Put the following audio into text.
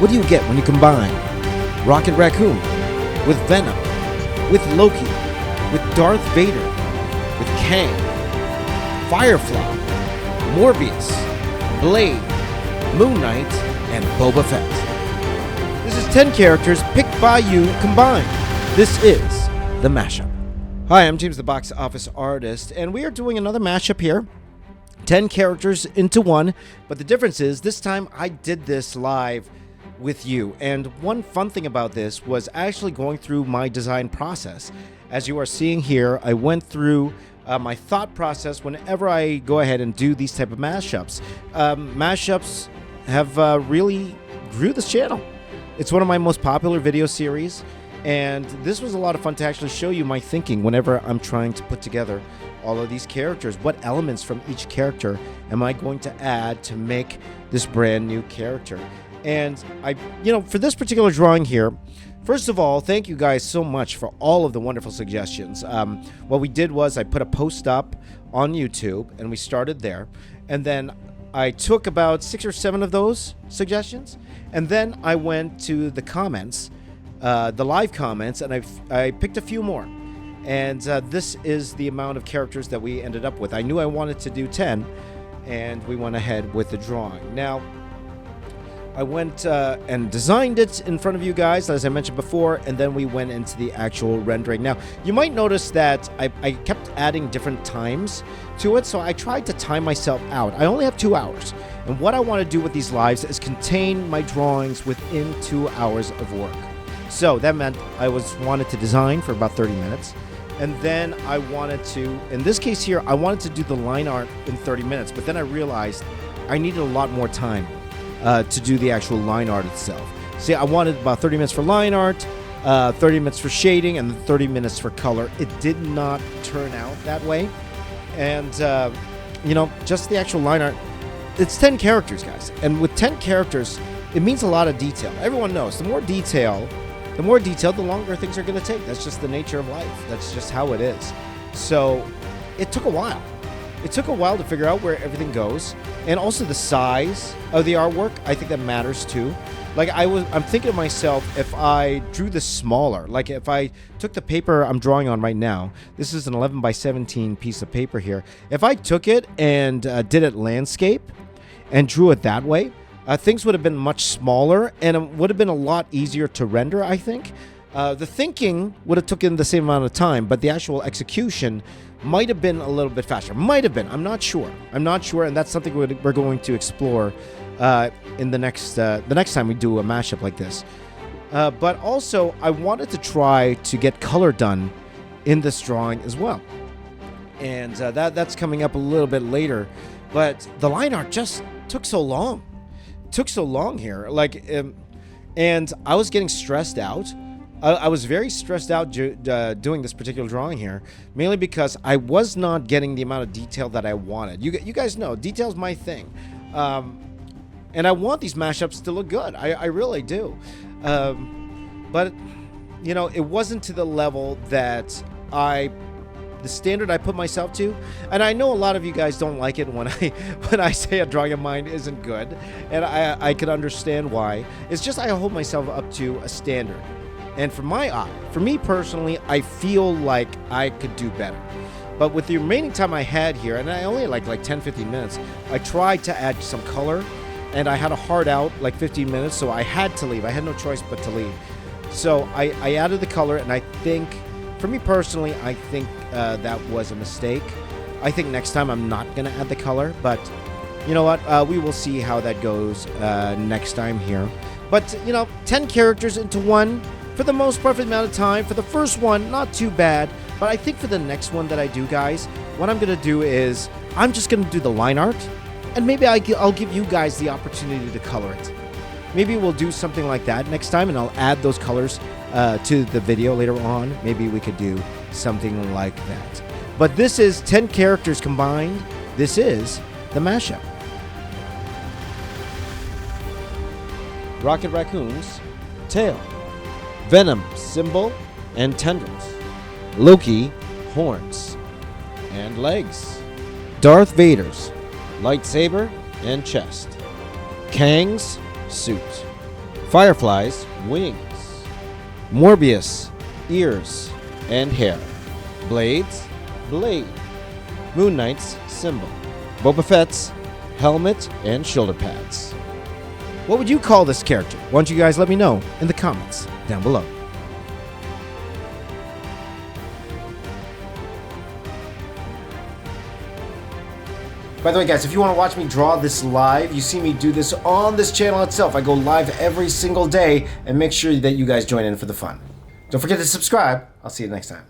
What do you get when you combine Rocket Raccoon with Venom, with Loki, with Darth Vader, with Kang, Firefly, Morbius, Blade, Moon Knight, and Boba Fett? This is 10 characters picked by you combined. This is the mashup. Hi, I'm James, the box office artist, and we are doing another mashup here. 10 characters into one, but the difference is this time I did this live with you, and one fun thing about this was actually going through my design process. As you are seeing here, I went through my thought process whenever I go ahead and do these type of mashups. Mashups have really grew this channel. It's one of my most popular video series, and this was a lot of fun to actually show you my thinking whenever I'm trying to put together all of these characters. What elements from each character am I going to add to make this brand new character? And for this particular drawing here, first of all, thank you guys so much for all of the wonderful suggestions. What we did was I put a post up on YouTube, and we started there. And then I took about 6 or 7 of those suggestions, and then I went to the comments, the live comments, and I picked a few more. And this is the amount of characters that we ended up with. I knew I wanted to do 10, and we went ahead with the drawing. Now, I went and designed it in front of you guys, as I mentioned before, and then we went into the actual rendering. Now, you might notice that I kept adding different times to it, so I tried to time myself out. I only have 2 hours, and what I want to do with these lives is contain my drawings within 2 hours of work. So that meant I wanted to design for about 30 minutes, and then I wanted to, in this case here, I wanted to do the line art in 30 minutes, but then I realized I needed a lot more time to do the actual line art itself. See, I wanted about 30 minutes for line art, 30 minutes for shading, and 30 minutes for color. It did not turn out that way. And, just the actual line art, it's 10 characters, guys. And with 10 characters, it means a lot of detail. Everyone knows the more detail, the longer things are going to take. That's just the nature of life. That's just how it is. So it took a while. It took a while to figure out where everything goes, and also the size of the artwork. I think that matters too. Like I'm thinking to myself, if I drew this smaller, like if I took the paper I'm drawing on right now, this is an 11 by 17 piece of paper here. If I took it and did it landscape and drew it that way, things would have been much smaller, and it would have been a lot easier to render, I think. The thinking would have taken the same amount of time, but the actual execution might have been a little bit faster. Might have been. I'm not sure, and that's something we're going to explore in the next time we do a mashup like this. But also, I wanted to try to get color done in this drawing as well, and that's coming up a little bit later. But the line art just took so long. Here, and I was getting stressed out. I was very stressed out doing this particular drawing here, mainly because I was not getting the amount of detail that I wanted. You guys know, detail's my thing. And I want these mashups to look good. I really do. But, it wasn't to the level that the standard I put myself to. And I know a lot of you guys don't like it when I say a drawing of mine isn't good. And I could understand why. It's just I hold myself up to a standard. And for me personally, I feel like I could do better. But with the remaining time I had here, and I only had like 10-15 minutes, I tried to add some color, and I had a hard out like 15 minutes, so I had to leave. I had no choice but to leave. So I added the color, and I think, for me personally, I think that was a mistake. I think next time I'm not going to add the color, but you know what? We will see how that goes next time here. But, 10 characters into one. For the most part, for the amount of time. For the first one, not too bad. But I think for the next one that I do, guys, what I'm going to do is I'm just going to do the line art. And maybe I'll give you guys the opportunity to color it. Maybe we'll do something like that next time, and I'll add those colors to the video later on. Maybe we could do something like that. But this is 10 characters combined. This is the mashup. Rocket Raccoon's tail. Venom, symbol and tendrils. Loki, horns and legs. Darth Vader's lightsaber and chest. Kang's suit. Firefly's wings. Morbius, ears and hair. Blades, blade. Moon Knight's symbol. Boba Fett's helmet and shoulder pads. What would you call this character? Why don't you guys let me know in the comments down below. By the way, guys, if you want to watch me draw this live, you see me do this on this channel itself. I go live every single day, and make sure that you guys join in for the fun. Don't forget to subscribe. I'll see you next time.